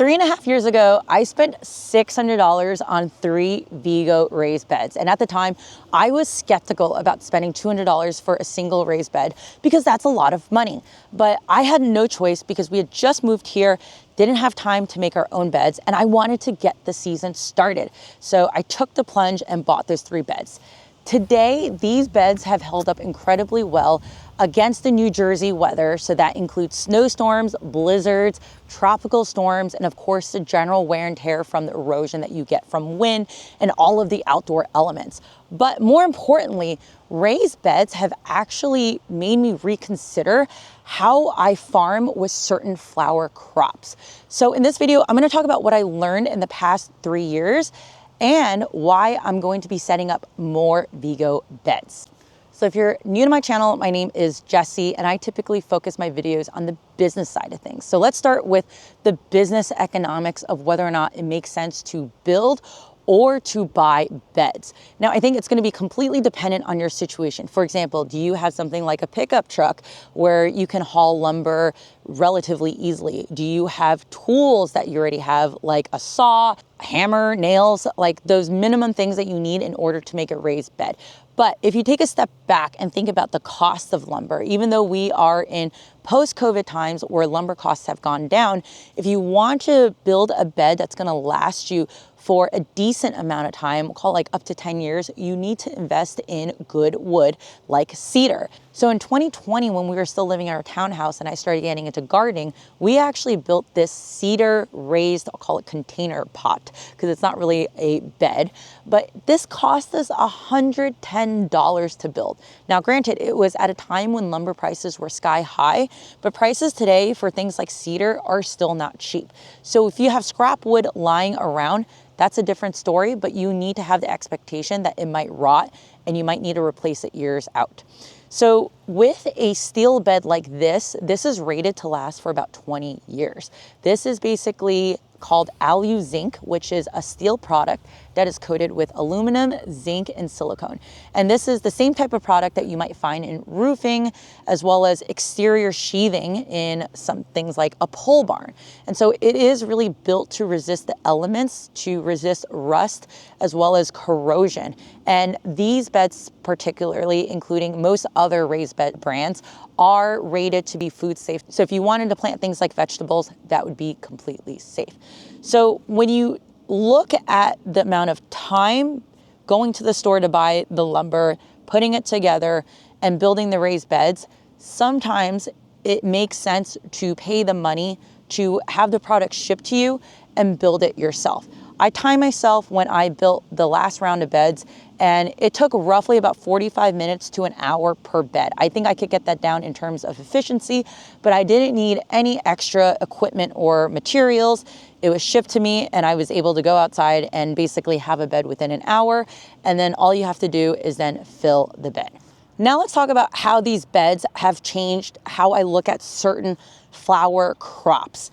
3.5 years ago, I spent $600 on 3 Vego raised beds. And at the time, I was skeptical about spending $200 for a single raised bed because that's a lot of money. But I had no choice because we had just moved here, didn't have time to make our own beds, and I wanted to get the season started. So I took the plunge and bought those 3 beds. Today, these beds have held up incredibly well against the New Jersey weather. So that includes snowstorms, blizzards, tropical storms, and of course the general wear and tear from the erosion that you get from wind and all of the outdoor elements. But more importantly, raised beds have actually made me reconsider how I farm with certain flower crops. So in this video, I'm going to talk about what I learned in the past 3 years and why I'm going to be setting up more Vego beds. So if you're new to my channel, my name is Jessie, and I typically focus my videos on the business side of things. So let's start with the business economics of whether or not it makes sense to build or to buy beds. Now, I think it's going to be completely dependent on your situation. For example, do you have something like a pickup truck where you can haul lumber relatively easily? Do you have tools that you already have, like a saw, hammer, nails, like those minimum things that you need in order to make a raised bed? But if you take a step back and think about the cost of lumber, even though we are in post-COVID times where lumber costs have gone down, if you want to build a bed that's going to last you for a decent amount of time, we'll call it like up to 10 years, you need to invest in good wood like cedar. So in 2020, when we were still living in our townhouse and I started getting into gardening, we actually built this cedar raised, I'll call it container pot, because it's not really a bed, but this cost us $110 to build. Now, granted, it was at a time when lumber prices were sky high, but prices today for things like cedar are still not cheap. So if you have scrap wood lying around, that's a different story, but you need to have the expectation that it might rot and you might need to replace it years out. So with a steel bed like this is rated to last for about 20 years. This is basically called alu zinc, which is a steel product that is coated with aluminum, zinc, and silicone. And this is the same type of product that you might find in roofing, as well as exterior sheathing in some things like a pole barn. And so it is really built to resist the elements, to resist rust, as well as corrosion. And these beds, particularly, including most other raised bed brands, are rated to be food safe. So if you wanted to plant things like vegetables, that would be completely safe. So when you look at the amount of time going to the store to buy the lumber, putting it together, and building the raised beds, sometimes it makes sense to pay the money to have the product shipped to you and build it yourself. I timed myself when I built the last round of beds, and it took roughly about 45 minutes to an hour per bed. I think I could get that down in terms of efficiency, but I didn't need any extra equipment or materials. It was shipped to me and I was able to go outside and basically have a bed within an hour. And then all you have to do is then fill the bed. Now let's talk about how these beds have changed how I look at certain flower crops.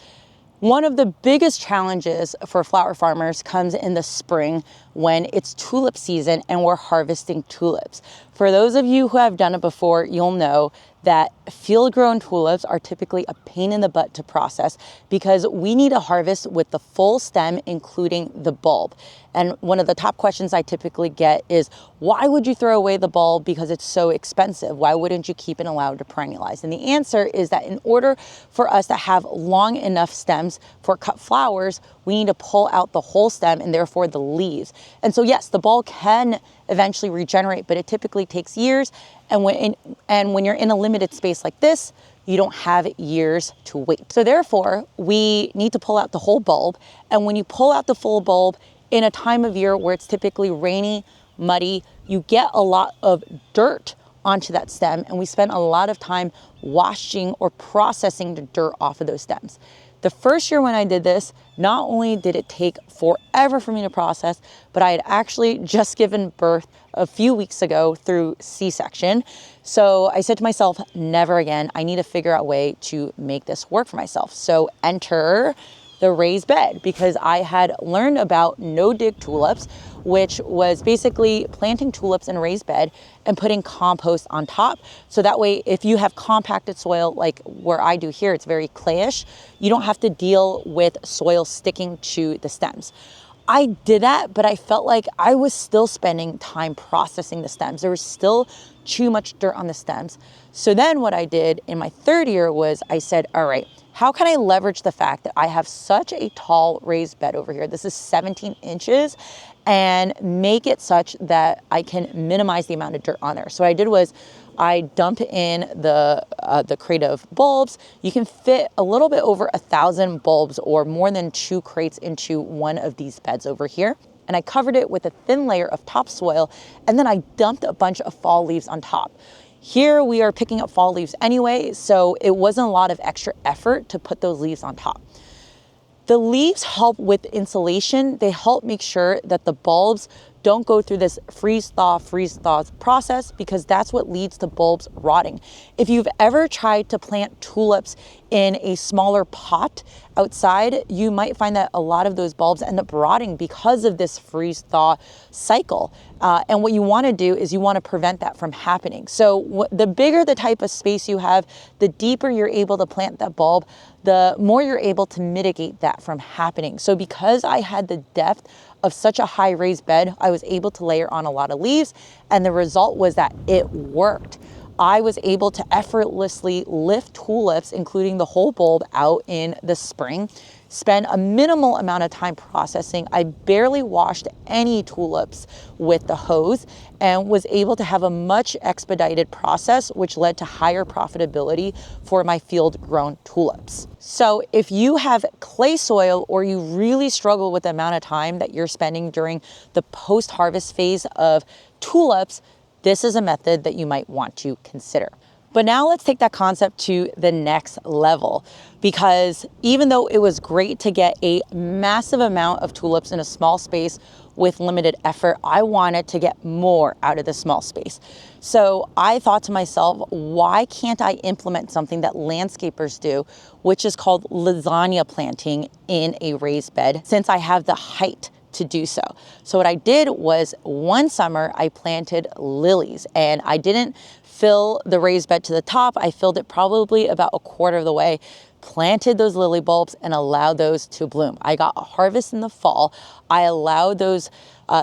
One of the biggest challenges for flower farmers comes in the spring when it's tulip season and we're harvesting tulips. For those of you who have done it before, you'll know that field-grown tulips are typically a pain in the butt to process because we need to harvest with the full stem, including the bulb. And one of the top questions I typically get is, why would you throw away the bulb because it's so expensive? Why wouldn't you keep it allowed to perennialize? And the answer is that in order for us to have long enough stems for cut flowers, we need to pull out the whole stem and therefore the leaves. And so yes, the bulb can eventually regenerate, but it typically takes years. And when you're in a limited space like this, you don't have years to wait. So therefore, we need to pull out the whole bulb. And when you pull out the full bulb in a time of year where it's typically rainy, muddy, you get a lot of dirt onto that stem. And we spend a lot of time washing or processing the dirt off of those stems. The first year when I did this, not only did it take forever for me to process, but I had actually just given birth a few weeks ago through C-section. So I said to myself, never again. I need to figure out a way to make this work for myself. So enter the raised bed because I had learned about no-dig tulips, which was basically planting tulips in a raised bed and putting compost on top. So that way, if you have compacted soil like where I do here, it's very clayish, you don't have to deal with soil sticking to the stems. I did that, but I felt like I was still spending time processing the stems. There was still too much dirt on the stems. So then what I did in my third year was I said, all right, how can I leverage the fact that I have such a tall raised bed over here? This is 17 inches, and make it such that I can minimize the amount of dirt on there. So what I did was I dumped in the crate of bulbs. You can fit a little bit over 1,000 bulbs or more than 2 crates into one of these beds over here. And I covered it with a thin layer of topsoil, and then I dumped a bunch of fall leaves on top. Here we are picking up fall leaves anyway, so it wasn't a lot of extra effort to put those leaves on top. The leaves help with insulation. They help make sure that the bulbs don't go through this freeze-thaw process, because that's what leads to bulbs rotting. If you've ever tried to plant tulips in a smaller pot outside, you might find that a lot of those bulbs end up rotting because of this freeze-thaw cycle. And what you want to do is you want to prevent that from happening. So the bigger the type of space you have, the deeper you're able to plant that bulb, the more you're able to mitigate that from happening. So because I had the depth of such a high raised bed, I was able to layer on a lot of leaves, and the result was that it worked. I was able to effortlessly lift tulips, including the whole bulb, out in the spring, spend a minimal amount of time processing. I barely washed any tulips with the hose and was able to have a much expedited process, which led to higher profitability for my field grown tulips. So if you have clay soil or you really struggle with the amount of time that you're spending during the post-harvest phase of tulips, this is a method that you might want to consider. But now let's take that concept to the next level, because even though it was great to get a massive amount of tulips in a small space with limited effort, I wanted to get more out of the small space. So I thought to myself, why can't I implement something that landscapers do, which is called lasagna planting in a raised bed, since I have the height to do so. So what I did was one summer I planted lilies, and I didn't fill the raised bed to the top. I filled it probably about a quarter of the way, planted those lily bulbs, and allowed those to bloom. I got a harvest in the fall. I allowed those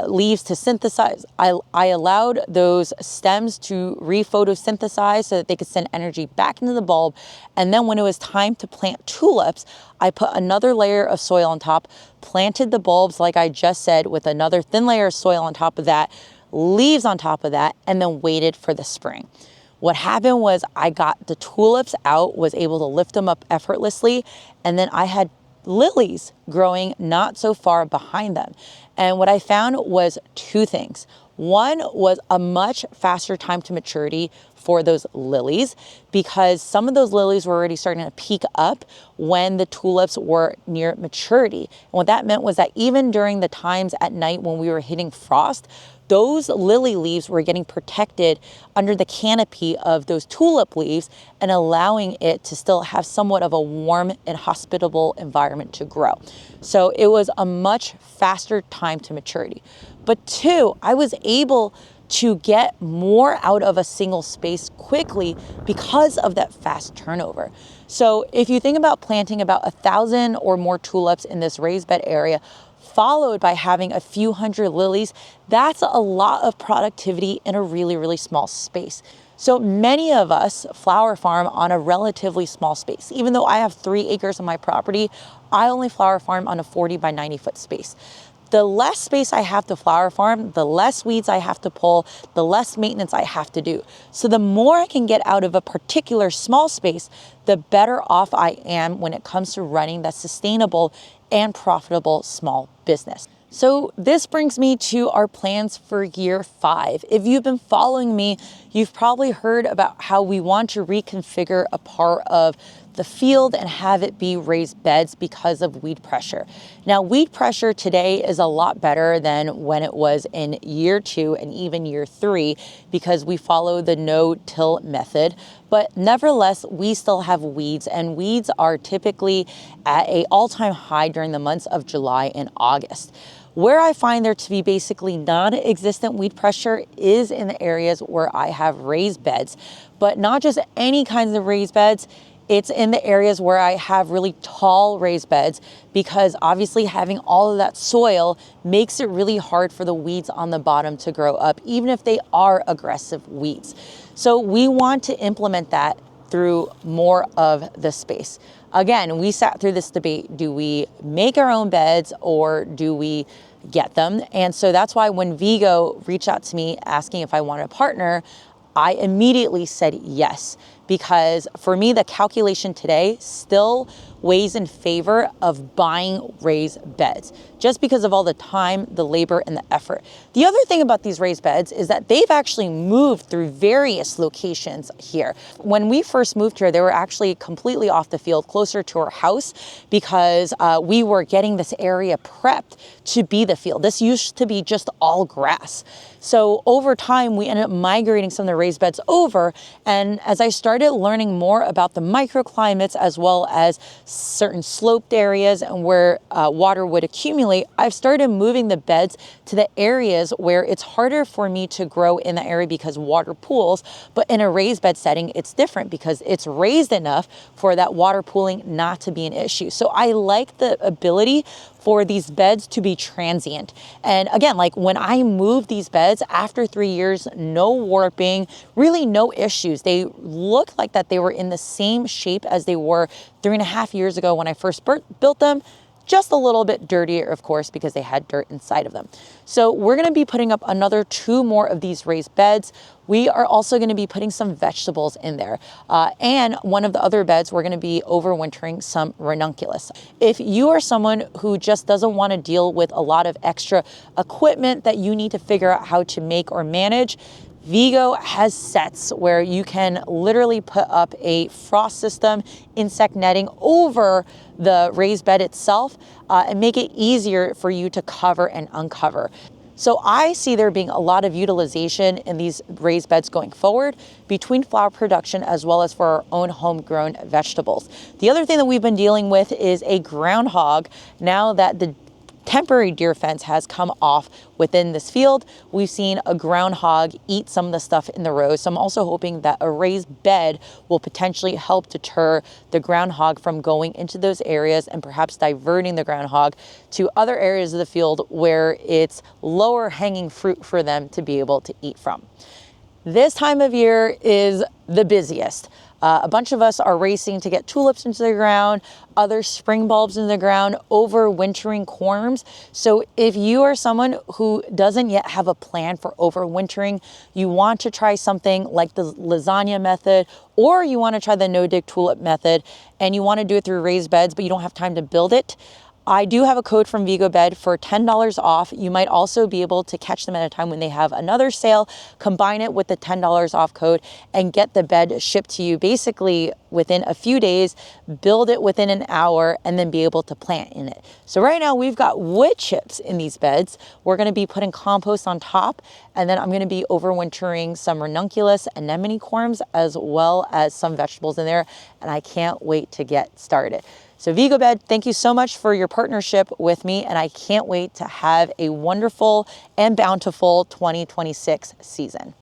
leaves to synthesize. I allowed those stems to re-photosynthesize so that they could send energy back into the bulb. And then when it was time to plant tulips, I put another layer of soil on top, planted the bulbs like I just said with another thin layer of soil on top of that, leaves on top of that, and then waited for the spring. What happened was I got the tulips out, was able to lift them up effortlessly, and then I had lilies growing not so far behind them. And what I found was two things. One was a much faster time to maturity for those lilies, because some of those lilies were already starting to peak up when the tulips were near maturity. And what that meant was that even during the times at night when we were hitting frost, those lily leaves were getting protected under the canopy of those tulip leaves and allowing it to still have somewhat of a warm and hospitable environment to grow. So it was a much faster time to maturity. But two, I was able to get more out of a single space quickly because of that fast turnover. So if you think about planting about 1,000 or more tulips in this raised bed area, followed by having a few hundred lilies, that's a lot of productivity in a really, really small space. So many of us flower farm on a relatively small space. Even though I have 3 acres on my property, I only flower farm on a 40 by 90 foot space. The less space I have to flower farm, the less weeds I have to pull, the less maintenance I have to do. So the more I can get out of a particular small space, the better off I am when it comes to running that sustainable and profitable small business. So this brings me to our plans for year 5. If you've been following me, you've probably heard about how we want to reconfigure a part of the field and have it be raised beds because of weed pressure. Now, weed pressure today is a lot better than when it was in year 2 and even year 3 because we follow the no-till method. But nevertheless, we still have weeds, and weeds are typically at an all-time high during the months of July and August. Where I find there to be basically non-existent weed pressure is in the areas where I have raised beds, but not just any kinds of raised beds. It's in the areas where I have really tall raised beds, because obviously having all of that soil makes it really hard for the weeds on the bottom to grow up, even if they are aggressive weeds. So we want to implement that through more of the space. Again, we sat through this debate. Do we make our own beds or do we get them? And so that's why when Vego reached out to me asking if I wanted a partner, I immediately said yes, because for me, the calculation today still weighs in favor of buying raised beds, just because of all the time, the labor, and the effort. The other thing about these raised beds is that they've actually moved through various locations here. When we first moved here, they were actually completely off the field, closer to our house, because we were getting this area prepped to be the field. This used to be just all grass. So over time, we ended up migrating some of the raised beds over. And as I started learning more about the microclimates, as well as certain sloped areas and where water would accumulate, I've started moving the beds to the areas where it's harder for me to grow in the area because water pools. But in a raised bed setting, it's different because it's raised enough for that water pooling not to be an issue. So I like the ability for these beds to be transient. And again, like when I moved these beds after 3 years, no warping, really no issues. They looked like that they were in the same shape as they were 3.5 years ago when I first built them. Just a little bit dirtier, of course, because they had dirt inside of them. So we're gonna be putting up another 2 more of these raised beds. We are also gonna be putting some vegetables in there. And one of the other beds, we're gonna be overwintering some ranunculus. If you are someone who just doesn't wanna deal with a lot of extra equipment that you need to figure out how to make or manage, Vego has sets where you can literally put up a frost system, insect netting over the raised bed itself and make it easier for you to cover and uncover. So I see there being a lot of utilization in these raised beds going forward between flower production as well as for our own homegrown vegetables. The other thing that we've been dealing with is a groundhog. Now that the temporary deer fence has come off within this field, we've seen a groundhog eat some of the stuff in the rows. So I'm also hoping that a raised bed will potentially help deter the groundhog from going into those areas and perhaps diverting the groundhog to other areas of the field where it's lower hanging fruit for them to be able to eat from. This time of year is the busiest. A bunch of us are racing to get tulips into the ground, other spring bulbs in the ground, overwintering corms. So if you are someone who doesn't yet have a plan for overwintering, you want to try something like the lasagna method, or you want to try the no-dig tulip method, and you want to do it through raised beds, but you don't have time to build it, I do have a code from Vego Bed for $10 off. You might also be able to catch them at a time when they have another sale, combine it with the $10 off code, and get the bed shipped to you basically within a few days, build it within an hour, and then be able to plant in it. So right now we've got wood chips in these beds. We're gonna be putting compost on top, and then I'm gonna be overwintering some ranunculus, anemone corms, as well as some vegetables in there, and I can't wait to get started. So Vego Bed, thank you so much for your partnership with me, and I can't wait to have a wonderful and bountiful 2026 season.